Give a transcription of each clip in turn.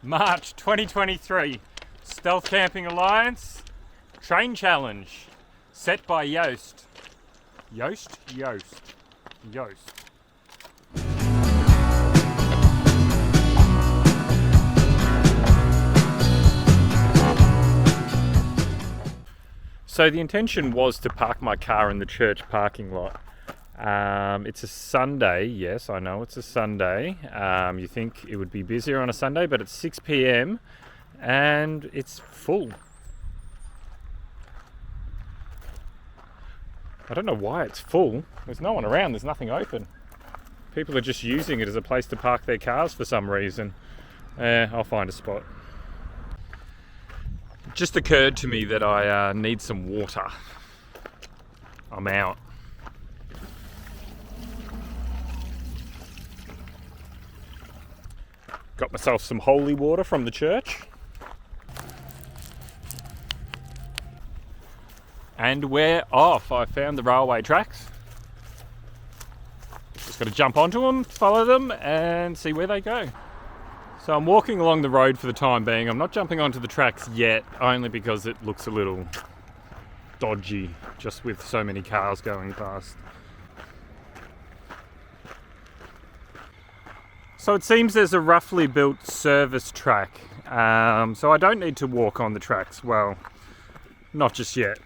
March 2023 Stealth Camping Alliance Train Challenge set by Yoast. Yoast? So the intention was to park my car in the church parking lot. It's a Sunday, yes, I know it's a Sunday. You think it would be busier on a Sunday, but it's 6 p.m. and it's full. I don't know why it's full. There's no one around, there's nothing open. People are just using it as a place to park their cars for some reason. I'll find a spot. It just occurred to me that I need some water. I'm out. Got myself some holy water from the church. And we're off. I found the railway tracks. Just got to jump onto them, follow them, and see where they go. So I'm walking along the road for the time being. I'm not jumping onto the tracks yet, only because it looks a little dodgy, just with so many cars going past. So it seems there's a roughly built service track, so I don't need to walk on the tracks. Well, not just yet.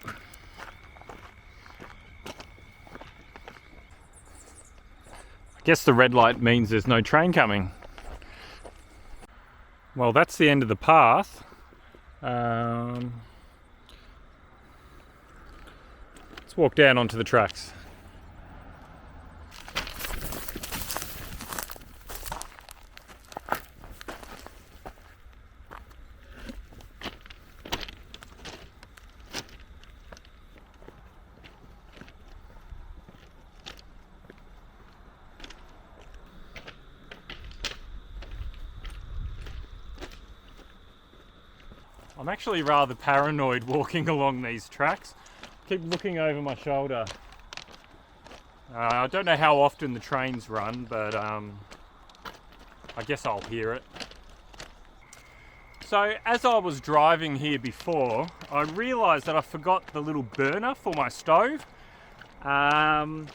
I guess the red light means there's no train coming. Well, that's the end of the path. Let's walk down onto the tracks. I'm actually rather paranoid walking along these tracks. Keep looking over my shoulder. I don't know how often the trains run, but I guess I'll hear it. So as I was driving here before, I realised that I forgot the little burner for my stove. That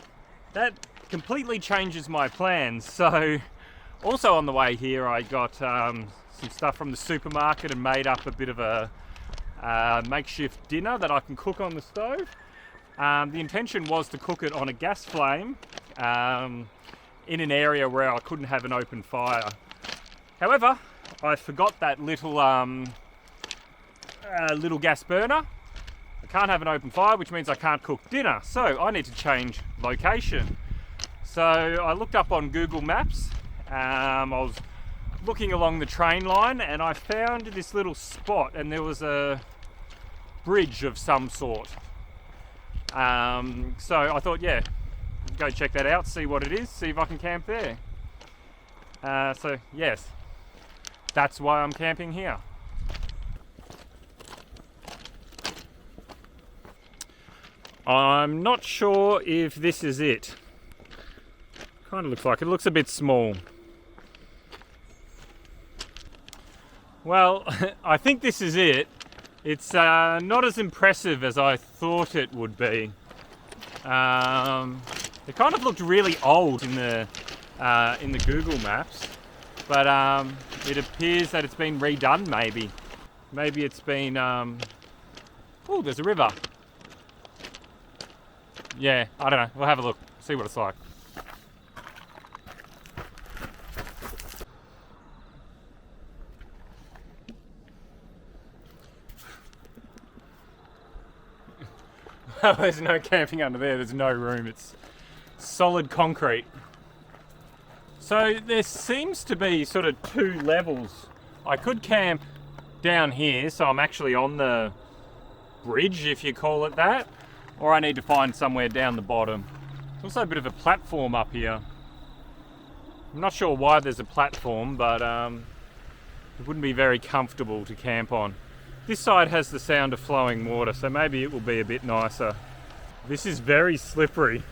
completely changes my plans. So also on the way here I got some stuff from the supermarket and made up a bit of a makeshift dinner that I can cook on the stove. The intention was to cook it on a gas flame in an area where I couldn't have an open fire. However, I forgot that little gas burner. I can't have an open fire, which means I can't cook dinner. So I need to change location. So I looked up on Google Maps. I was looking along the train line and I found this little spot, and there was a bridge of some sort. So I thought, yeah, go check that out, see what it is, see if I can camp there. So yes, that's why I'm camping here. I'm not sure if this is it. Kind of looks like it. Looks a bit small. Well, I think this is it. It's not as impressive as I thought it would be. It kind of looked really old in the Google Maps, but it appears that it's been redone. Maybe it's been. Oh, there's a river. Yeah, I don't know. We'll have a look, see what it's like. There's no camping under there, there's no room, it's solid concrete. So there seems to be sort of two levels. I could camp down here, so I'm actually on the bridge, if you call it that, or I need to find somewhere down the bottom. There's also a bit of a platform up here. I'm not sure why there's a platform, but it wouldn't be very comfortable to camp on. This side has the sound of flowing water, so maybe it will be a bit nicer. This is very slippery.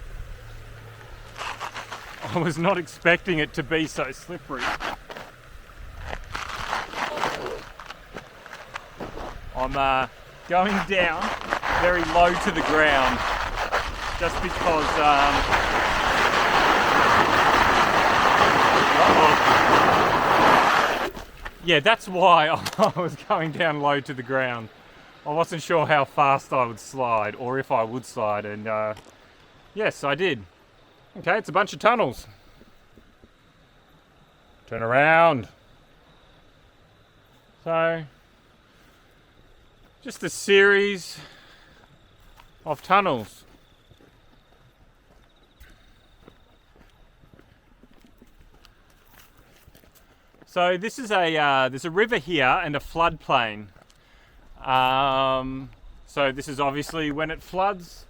I was not expecting it to be so slippery. I'm going down very low to the ground just because yeah, that's why I was going down low to the ground. I wasn't sure how fast I would slide or if I would slide, and yes, I did. Okay, it's a bunch of tunnels. Turn around. So, just a series of tunnels. So this is there's a river here and a floodplain. So this is obviously when it floods,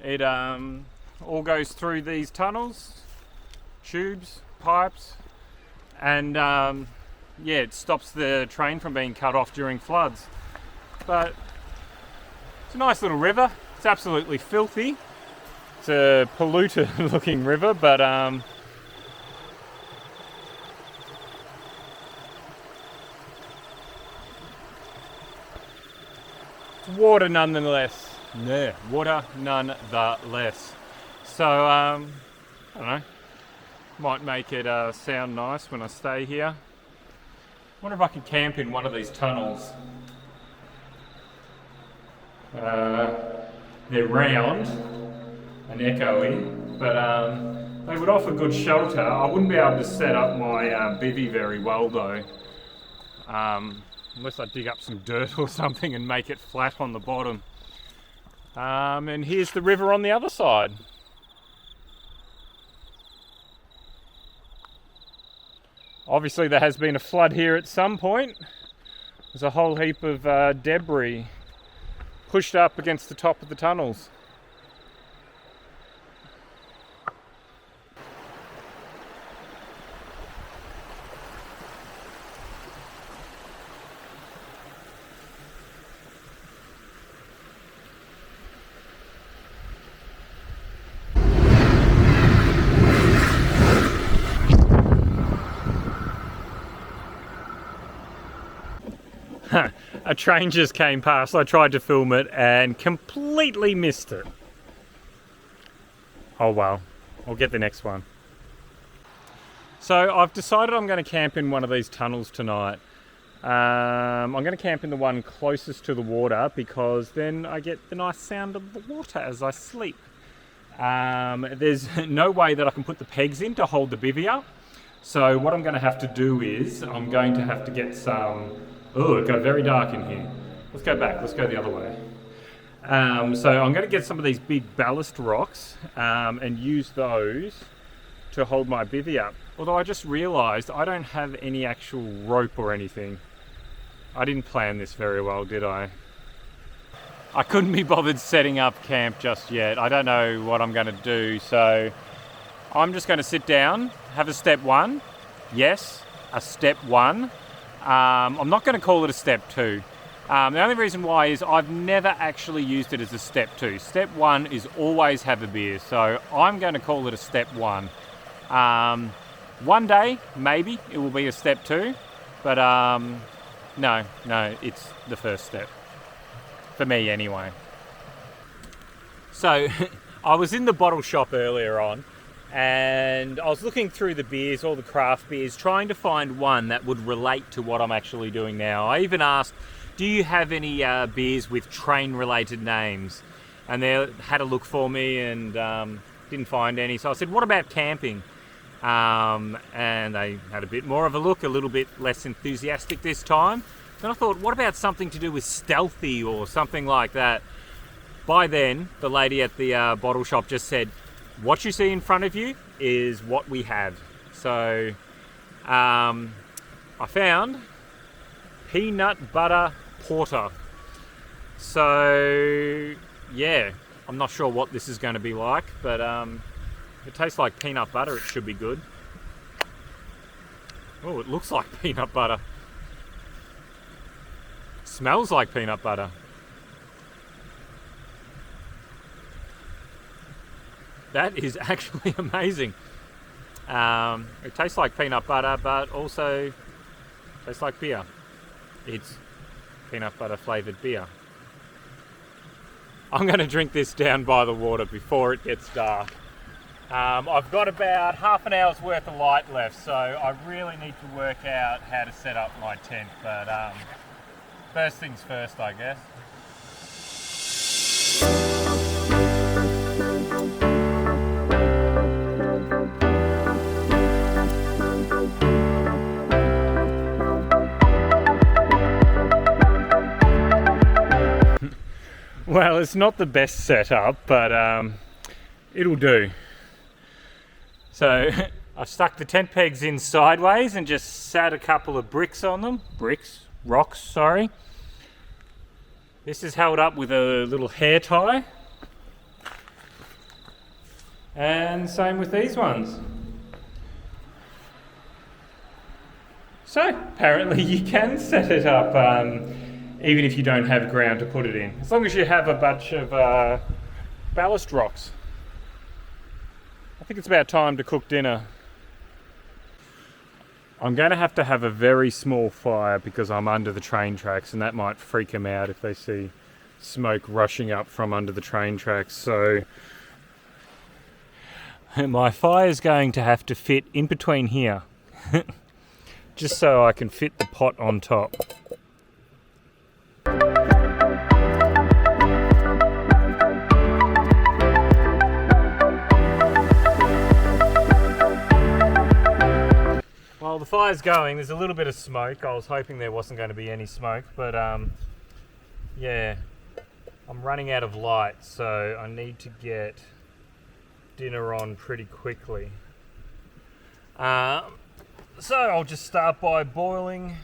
it all goes through these tunnels, tubes, pipes, and yeah, it stops the train from being cut off during floods. But it's a nice little river. It's absolutely filthy. It's a polluted looking river, but water nonetheless. Yeah, water nonetheless. So, I don't know. Might make it sound nice when I stay here. Wonder if I could camp in one of these tunnels. They're round and echoey, but they would offer good shelter. I wouldn't be able to set up my bivvy very well though. Unless I dig up some dirt or something and make it flat on the bottom. And here's the river on the other side. Obviously there has been a flood here at some point. There's a whole heap of debris pushed up against the top of the tunnels. A train just came past. I tried to film it and completely missed it. Oh well, I'll get the next one. So I've decided I'm going to camp in one of these tunnels tonight. I'm going to camp in the one closest to the water because then I get the nice sound of the water as I sleep. There's no way that I can put the pegs in to hold the bivvy up. So what I'm going to have to do is I'm going to have to get some... Oh, it got very dark in here. Let's go back. Let's go the other way. So I'm going to get some of these big ballast rocks and use those to hold my bivvy up. Although I just realised I don't have any actual rope or anything. I didn't plan this very well, did I? I couldn't be bothered setting up camp just yet. I don't know what I'm going to do. So I'm just going to sit down, have a step one. Yes, a step one. I'm not going to call it a step two. The only reason why is I've never actually used it as a step two. Step one is always have a beer, so I'm going to call it a step one. One day, maybe, it will be a step two, but no, it's the first step. For me, anyway. So, I was in the bottle shop earlier on, and I was looking through the beers, all the craft beers, trying to find one that would relate to what I'm actually doing now. I even asked, do you have any beers with train-related names? And they had a look for me and didn't find any. So I said, what about camping? And they had a bit more of a look, a little bit less enthusiastic this time. Then I thought, what about something to do with stealthy or something like that? By then, the lady at the bottle shop just said, what you see in front of you is what we have. So I found peanut butter porter. So yeah, I'm not sure what this is going to be like, but it tastes like peanut butter. It should be good. Oh, it looks like peanut butter. Smells like peanut butter. That is actually amazing. It tastes like peanut butter, but also tastes like beer. It's peanut butter flavoured beer. I'm going to drink this down by the water before it gets dark. I've got about half an hour's worth of light left, so I really need to work out how to set up my tent, but first things first, I guess. Well, it's not the best setup, but it'll do. So I've stuck the tent pegs in sideways and just sat a couple of rocks, sorry. This is held up with a little hair tie. And same with these ones. So apparently you can set it up even if you don't have ground to put it in, as long as you have a bunch of ballast rocks. I think it's about time to cook dinner. I'm going to have a very small fire because I'm under the train tracks, and that might freak them out if they see smoke rushing up from under the train tracks. So my fire is going to have to fit in between here, just so I can fit the pot on top. While the fire's going, there's a little bit of smoke. I was hoping there wasn't going to be any smoke, but yeah, I'm running out of light, so I need to get dinner on pretty quickly. So I'll just start by boiling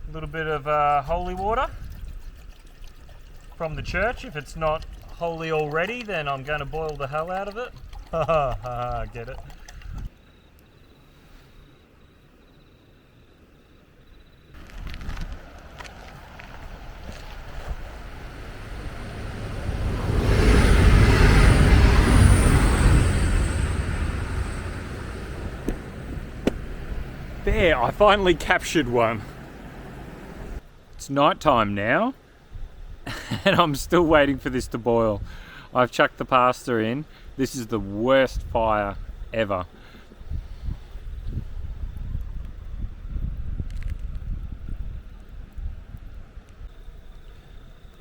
a little bit of holy water from the church. If it's not holy already, then I'm going to boil the hell out of it. Get it? There, I finally captured one. It's night time now, and I'm still waiting for this to boil. I've chucked the pasta in. This is the worst fire ever.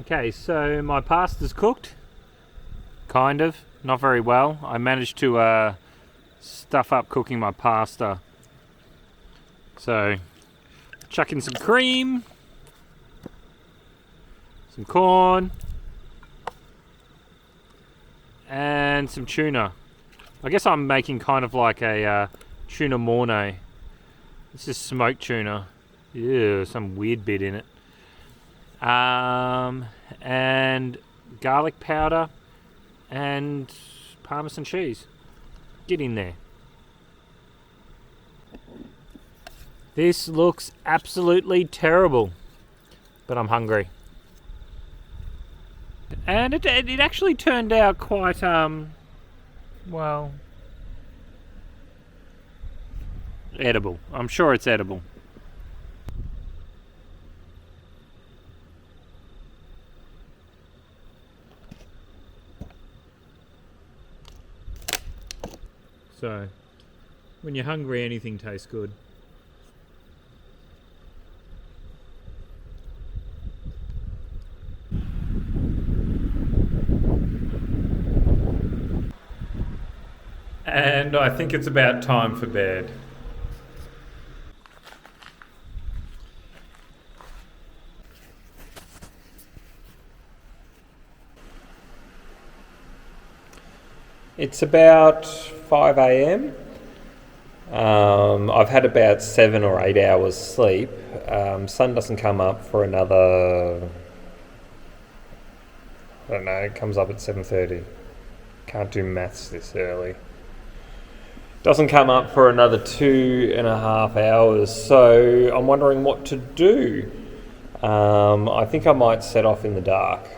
Okay, so my pasta's cooked. Kind of, not very well. I managed to stuff up cooking my pasta. So, chuck in some cream, some corn, and some tuna. I guess I'm making kind of like a tuna mornay. This is smoked tuna. Ew, some weird bit in it. And garlic powder and Parmesan cheese. Get in there. This looks absolutely terrible, but I'm hungry. And it actually turned out quite, well, edible. I'm sure it's edible. So, when you're hungry, anything tastes good. And I think it's about time for bed. It's about 5 a.m. I've had about 7 or 8 hours sleep. Sun doesn't come up for another, I don't know, it comes up at 7:30. Can't do maths this early. Doesn't come up for another 2.5 hours, so I'm wondering what to do. I think I might set off in the dark.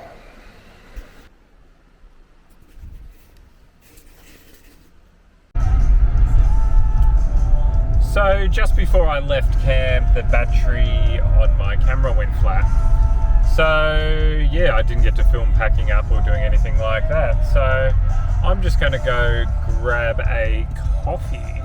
So just before I left camp, the battery on my my camera went flat. So yeah, I didn't get to film packing up or doing anything like that. So I'm just going to go grab a coffee